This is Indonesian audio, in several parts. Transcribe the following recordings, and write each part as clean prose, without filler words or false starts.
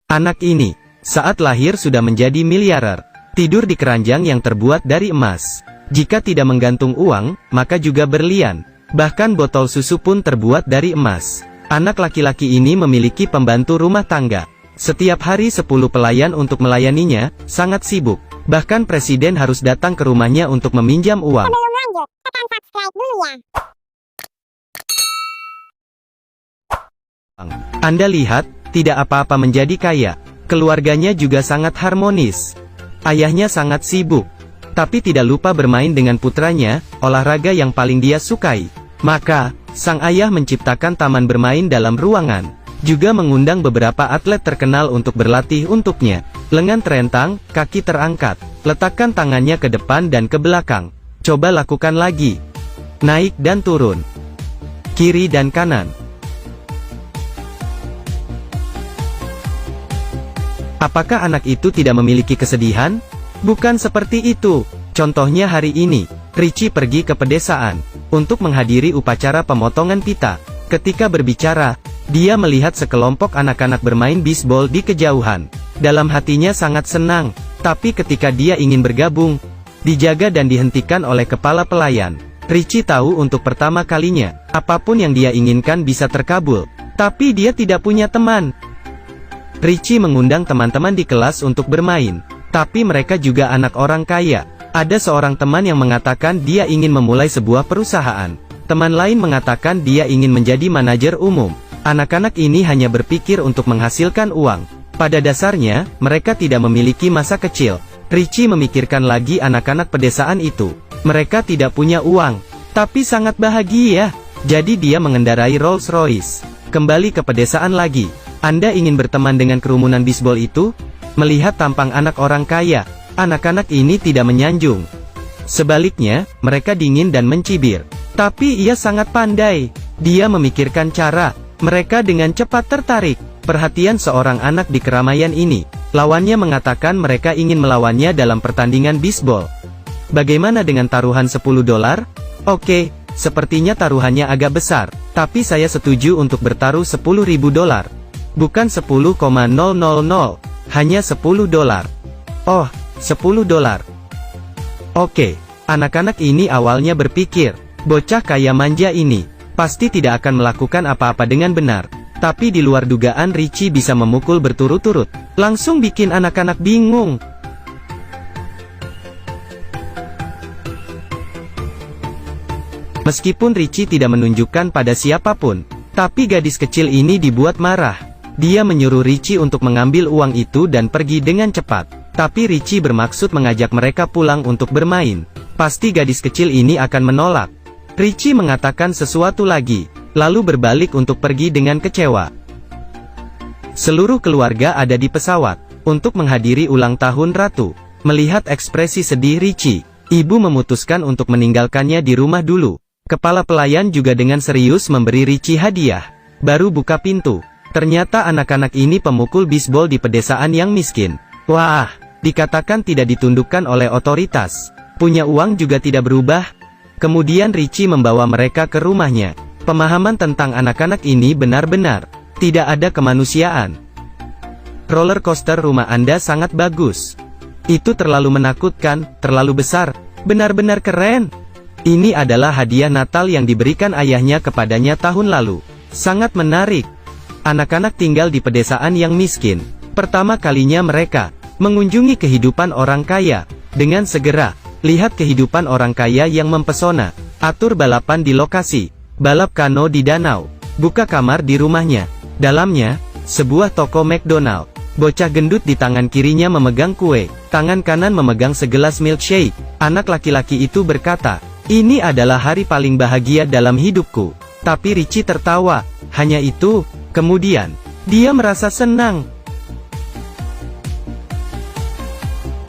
Anak ini, saat lahir sudah menjadi miliarder. Tidur di keranjang yang terbuat dari emas. Jika tidak menggantung uang, maka juga berlian. Bahkan botol susu pun terbuat dari emas. Anak laki-laki ini memiliki pembantu rumah tangga. Setiap hari 10 pelayan untuk melayaninya, sangat sibuk. Bahkan presiden harus datang ke rumahnya untuk meminjam uang. Sebelum lanjut, tekan subscribe dulu ya. Anda lihat, tidak apa-apa menjadi kaya. Keluarganya juga sangat harmonis. Ayahnya sangat sibuk, tapi tidak lupa bermain dengan putranya, olahraga yang paling dia sukai. Maka, sang ayah menciptakan taman bermain dalam ruangan. Juga mengundang beberapa atlet terkenal untuk berlatih untuknya. Lengan terentang, kaki terangkat. Letakkan tangannya ke depan dan ke belakang. Coba lakukan lagi. Naik dan turun. Kiri dan kanan. Apakah anak itu tidak memiliki kesedihan? Bukan seperti itu. Contohnya hari ini, Richie pergi ke pedesaan untuk menghadiri upacara pemotongan pita. Ketika berbicara, dia melihat sekelompok anak-anak bermain bisbol di kejauhan. Dalam hatinya sangat senang, tapi ketika dia ingin bergabung, dijaga dan dihentikan oleh kepala pelayan. Richie tahu untuk pertama kalinya, apapun yang dia inginkan bisa terkabul, tapi dia tidak punya teman. Richie mengundang teman-teman di kelas untuk bermain, tapi mereka juga anak orang kaya. Ada seorang teman yang mengatakan dia ingin memulai sebuah perusahaan. Teman lain mengatakan dia ingin menjadi manajer umum. Anak-anak ini hanya berpikir untuk menghasilkan uang. Pada dasarnya, mereka tidak memiliki masa kecil. Richie memikirkan lagi anak-anak pedesaan itu. Mereka tidak punya uang, tapi sangat bahagia. Jadi dia mengendarai Rolls Royce. Kembali ke pedesaan lagi. Anda ingin berteman dengan kerumunan bisbol itu? Melihat tampang anak orang kaya, anak-anak ini tidak menyanjung. Sebaliknya, mereka dingin dan mencibir. Tapi ia sangat pandai. Dia memikirkan cara. Mereka dengan cepat tertarik. Perhatian seorang anak di keramaian ini. Lawannya mengatakan mereka ingin melawannya dalam pertandingan bisbol. Bagaimana dengan taruhan $10? Oke, sepertinya taruhannya agak besar. Tapi saya setuju untuk bertaruh $10.000. Bukan 10,000, hanya $10. Oh, $10. Oke, anak-anak ini awalnya berpikir, bocah kaya manja ini, pasti tidak akan melakukan apa-apa dengan benar. Tapi di luar dugaan Richie bisa memukul berturut-turut, langsung bikin anak-anak bingung. Meskipun Richie tidak menunjukkan pada siapapun, tapi gadis kecil ini dibuat marah. Dia menyuruh Richie untuk mengambil uang itu dan pergi dengan cepat. Tapi Richie bermaksud mengajak mereka pulang untuk bermain. Pasti gadis kecil ini akan menolak. Richie mengatakan sesuatu lagi, lalu berbalik untuk pergi dengan kecewa. Seluruh keluarga ada di pesawat untuk menghadiri ulang tahun Ratu. Melihat ekspresi sedih Richie, ibu memutuskan untuk meninggalkannya di rumah dulu. Kepala pelayan juga dengan serius memberi Richie hadiah. Baru buka pintu. Ternyata anak-anak ini pemukul bisbol di pedesaan yang miskin. Wah, dikatakan tidak ditundukkan oleh otoritas. Punya uang juga tidak berubah. Kemudian Richie membawa mereka ke rumahnya. Pemahaman tentang anak-anak ini benar-benar tidak ada kemanusiaan. Roller coaster rumah Anda sangat bagus. Itu terlalu menakutkan, terlalu besar, benar-benar keren. Ini adalah hadiah Natal yang diberikan ayahnya kepadanya tahun lalu. Sangat menarik. Anak-anak tinggal di pedesaan yang miskin. Pertama kalinya mereka mengunjungi kehidupan orang kaya. Dengan segera, lihat kehidupan orang kaya yang mempesona. Atur balapan di lokasi. Balap kano di danau. Buka kamar di rumahnya. Dalamnya, sebuah toko McDonald. Bocah gendut di tangan kirinya memegang kue. Tangan kanan memegang segelas milkshake. Anak laki-laki itu berkata, "Ini adalah hari paling bahagia dalam hidupku." Tapi Richie tertawa. Hanya itu. Kemudian, dia merasa senang.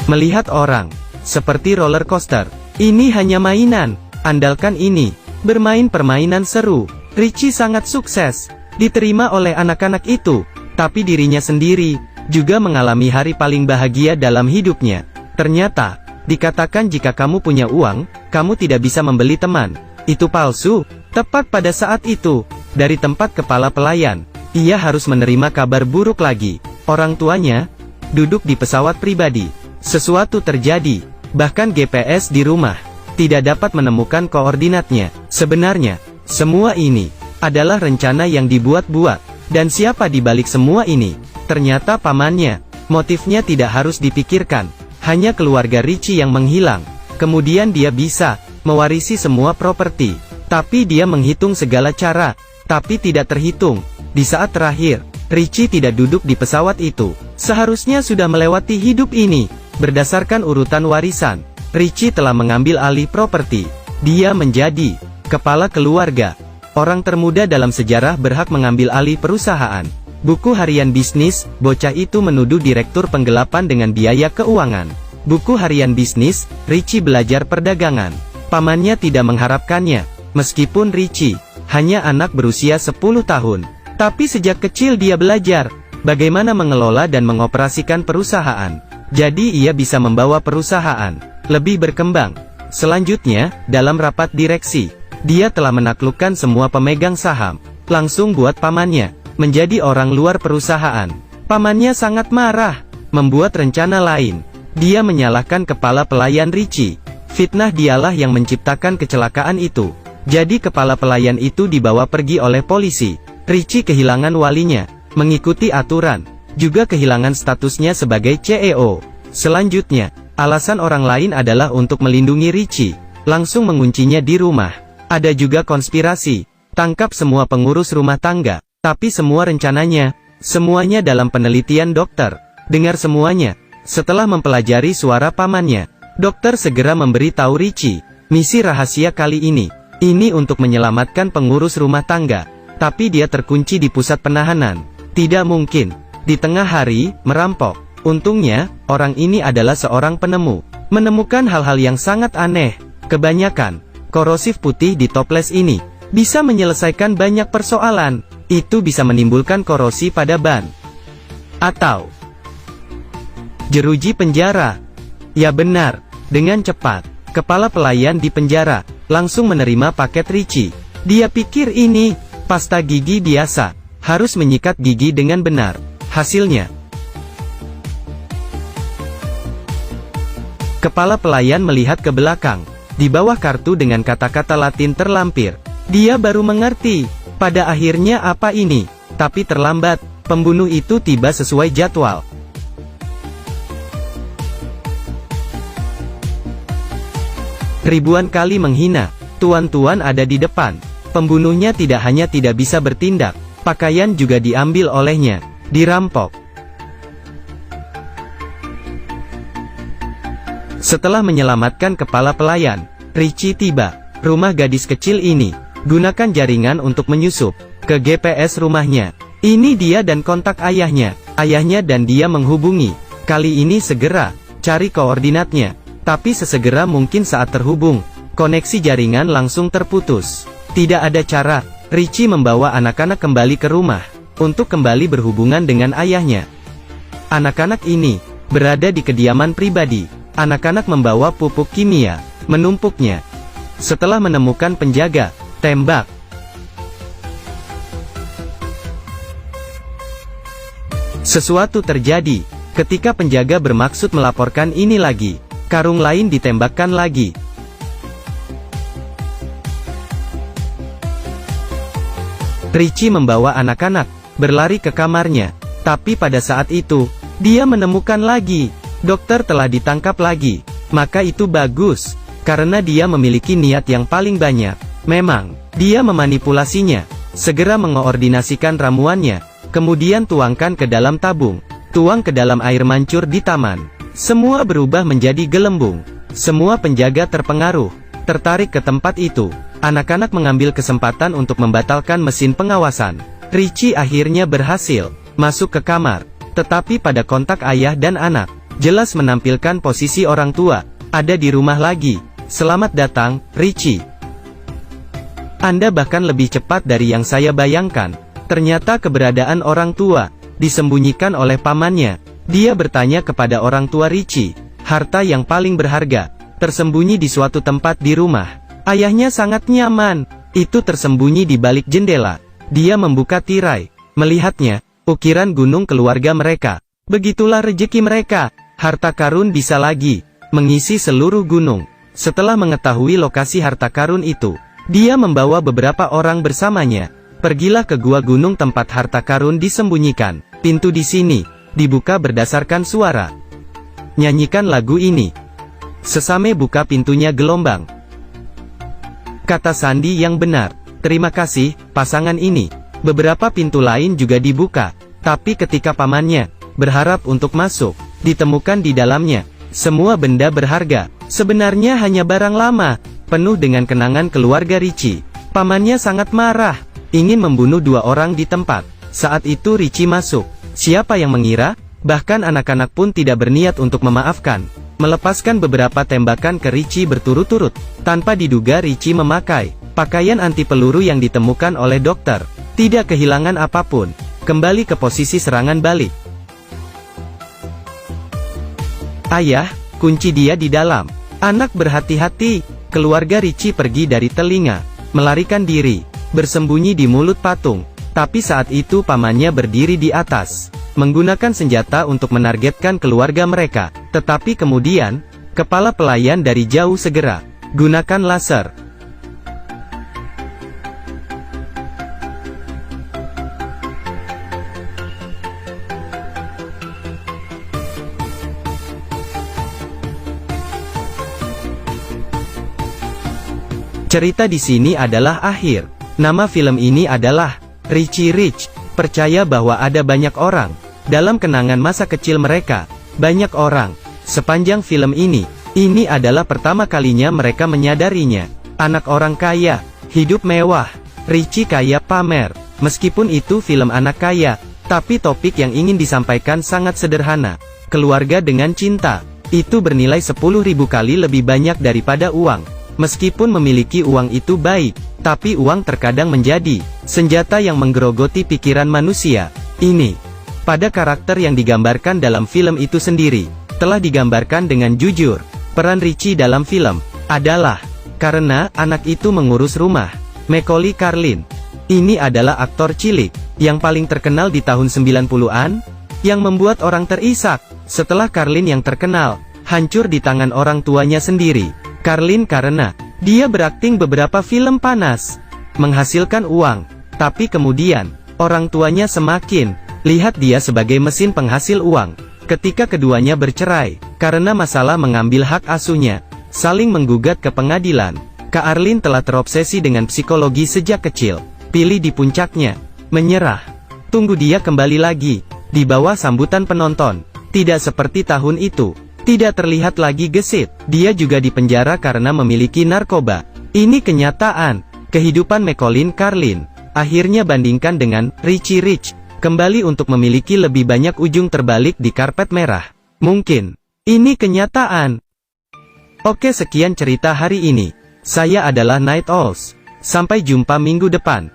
Melihat orang, seperti roller coaster. Ini hanya mainan. Andalkan ini. Bermain permainan seru. Richie sangat sukses. Diterima oleh anak-anak itu. Tapi dirinya sendiri, juga mengalami hari paling bahagia dalam hidupnya. Ternyata, dikatakan jika kamu punya uang, kamu tidak bisa membeli teman. Itu palsu. Tepat pada saat itu, dari tempat kepala pelayan, ia harus menerima kabar buruk lagi. Orang tuanya duduk di pesawat pribadi. Sesuatu terjadi, bahkan GPS di rumah tidak dapat menemukan koordinatnya. Sebenarnya, semua ini adalah rencana yang dibuat-buat. Dan siapa di balik semua ini? Ternyata pamannya. Motifnya tidak harus dipikirkan, hanya keluarga Richie yang menghilang. Kemudian dia bisa mewarisi semua properti. Tapi dia menghitung segala cara, tapi tidak terhitung. Di saat terakhir, Richie tidak duduk di pesawat itu. Seharusnya sudah melewati hidup ini. Berdasarkan urutan warisan, Richie telah mengambil alih properti. Dia menjadi kepala keluarga. Orang termuda dalam sejarah berhak mengambil alih perusahaan. Buku harian bisnis, bocah itu menuduh direktur penggelapan dengan biaya keuangan. Buku harian bisnis, Richie belajar perdagangan. Pamannya tidak mengharapkannya, meskipun Richie hanya anak berusia 10 tahun. Tapi sejak kecil dia belajar bagaimana mengelola dan mengoperasikan perusahaan. Jadi ia bisa membawa perusahaan lebih berkembang. Selanjutnya, dalam rapat direksi, dia telah menaklukkan semua pemegang saham. Langsung buat pamannya menjadi orang luar perusahaan. Pamannya sangat marah, membuat rencana lain. Dia menyalahkan kepala pelayan Richie. Fitnah dialah yang menciptakan kecelakaan itu. Jadi kepala pelayan itu dibawa pergi oleh polisi. Richie kehilangan walinya, mengikuti aturan, juga kehilangan statusnya sebagai CEO. Selanjutnya, alasan orang lain adalah untuk melindungi Richie. Langsung menguncinya di rumah. Ada juga konspirasi, tangkap semua pengurus rumah tangga. Tapi semua rencananya, semuanya dalam penelitian dokter. Dengar semuanya. Setelah mempelajari suara pamannya, dokter segera memberi tahu Richie, misi rahasia kali ini untuk menyelamatkan pengurus rumah tangga. Tapi dia terkunci di pusat penahanan. Tidak mungkin, di tengah hari, merampok. Untungnya, orang ini adalah seorang penemu. Menemukan hal-hal yang sangat aneh. Kebanyakan, korosif putih di toples ini bisa menyelesaikan banyak persoalan. Itu bisa menimbulkan korosi pada ban. Atau jeruji penjara. Ya benar, dengan cepat, kepala pelayan di penjara langsung menerima paket Richie. Dia pikir ini pasta gigi biasa, harus menyikat gigi dengan benar. Hasilnya, kepala pelayan melihat ke belakang. Di bawah kartu dengan kata-kata Latin terlampir. Dia baru mengerti. Pada akhirnya apa ini? Tapi terlambat, pembunuh itu tiba sesuai jadwal. Ribuan kali menghina, tuan-tuan ada di depan. Pembunuhnya tidak hanya tidak bisa bertindak, pakaian juga diambil olehnya, dirampok. Setelah menyelamatkan kepala pelayan, Richie tiba. Rumah gadis kecil ini gunakan jaringan untuk menyusup ke GPS rumahnya. Ini dia dan kontak ayahnya. Ayahnya dan dia menghubungi. Kali ini segera cari koordinatnya. Tapi sesegera mungkin saat terhubung, koneksi jaringan langsung terputus. Tidak ada cara. Richie membawa anak-anak kembali ke rumah untuk kembali berhubungan dengan ayahnya. Anak-anak ini berada di kediaman pribadi. Anak-anak membawa pupuk kimia, menumpuknya. Setelah menemukan penjaga, tembak. Sesuatu terjadi, ketika penjaga bermaksud melaporkan ini lagi. Karung lain ditembakkan lagi. Richie membawa anak-anak, berlari ke kamarnya. Tapi pada saat itu, dia menemukan lagi. Dokter telah ditangkap lagi. Maka itu bagus, karena dia memiliki niat yang paling banyak. Memang, dia memanipulasinya. Segera mengoordinasikan ramuannya. Kemudian tuangkan ke dalam tabung. Tuang ke dalam air mancur di taman. Semua berubah menjadi gelembung. Semua penjaga terpengaruh, tertarik ke tempat itu. Anak-anak mengambil kesempatan untuk membatalkan mesin pengawasan. Richie akhirnya berhasil masuk ke kamar. Tetapi pada kontak ayah dan anak, jelas menampilkan posisi orang tua ada di rumah lagi. Selamat datang, Richie. Anda bahkan lebih cepat dari yang saya bayangkan. Ternyata keberadaan orang tua disembunyikan oleh pamannya. Dia bertanya kepada orang tua Richie. Harta yang paling berharga tersembunyi di suatu tempat di rumah. Ayahnya sangat nyaman. Itu tersembunyi di balik jendela. Dia membuka tirai. Melihatnya, ukiran gunung keluarga mereka. Begitulah rezeki mereka, harta karun bisa lagi mengisi seluruh gunung. Setelah mengetahui lokasi harta karun itu, dia membawa beberapa orang bersamanya. Pergilah ke gua gunung tempat harta karun disembunyikan. Pintu di sini dibuka berdasarkan suara. Nyanyikan lagu ini. Sesame buka pintunya gelombang. Kata Sandi yang benar. Terima kasih, pasangan ini. Beberapa pintu lain juga dibuka. Tapi ketika pamannya berharap untuk masuk, ditemukan di dalamnya semua benda berharga. Sebenarnya hanya barang lama, penuh dengan kenangan keluarga Richie. Pamannya sangat marah, ingin membunuh dua orang di tempat. Saat itu Richie masuk. Siapa yang mengira? Bahkan anak-anak pun tidak berniat untuk memaafkan. Melepaskan beberapa tembakan ke Richie berturut-turut. Tanpa diduga Richie memakai pakaian anti peluru yang ditemukan oleh dokter. Tidak kehilangan apapun. Kembali ke posisi serangan balik. Ayah, kunci dia di dalam. Anak berhati-hati. Keluarga Richie pergi dari telinga. Melarikan diri. Bersembunyi di mulut patung. Tapi saat itu pamannya berdiri di atas. Menggunakan senjata untuk menargetkan keluarga mereka. Tetapi kemudian, kepala pelayan dari jauh segera. Gunakan laser. Cerita di sini adalah akhir. Nama film ini adalah Richie Rich. Percaya bahwa ada banyak orang dalam kenangan masa kecil mereka. Banyak orang sepanjang film ini adalah pertama kalinya mereka menyadarinya. Anak orang kaya, hidup mewah. Richie kaya pamer. Meskipun itu film anak kaya, tapi topik yang ingin disampaikan sangat sederhana. Keluarga dengan cinta itu bernilai 10.000 kali lebih banyak daripada uang. Meskipun memiliki uang itu baik, tapi uang terkadang menjadi senjata yang menggerogoti pikiran manusia. Ini, pada karakter yang digambarkan dalam film itu sendiri, telah digambarkan dengan jujur. Peran Richie dalam film adalah karena anak itu mengurus rumah. Macaulay Culkin. Ini adalah aktor cilik yang paling terkenal di tahun 90-an, yang membuat orang terisak. Setelah Culkin yang terkenal hancur di tangan orang tuanya sendiri. Culkin karena dia berakting beberapa film panas, menghasilkan uang, tapi kemudian orang tuanya semakin lihat dia sebagai mesin penghasil uang. Ketika keduanya bercerai karena masalah mengambil hak asuhnya, saling menggugat ke pengadilan. Culkin telah terobsesi dengan psikologi sejak kecil. Pilih di puncaknya, menyerah. Tunggu dia kembali lagi di bawah sambutan penonton. Tidak seperti tahun itu. Tidak terlihat lagi gesit. Dia juga dipenjara karena memiliki narkoba. Ini kenyataan. Kehidupan Macaulay Culkin. Akhirnya bandingkan dengan Richie Rich. Kembali untuk memiliki lebih banyak ujung terbalik di karpet merah. Mungkin ini kenyataan. Oke, sekian cerita hari ini. Saya adalah Night Owls. Sampai jumpa minggu depan.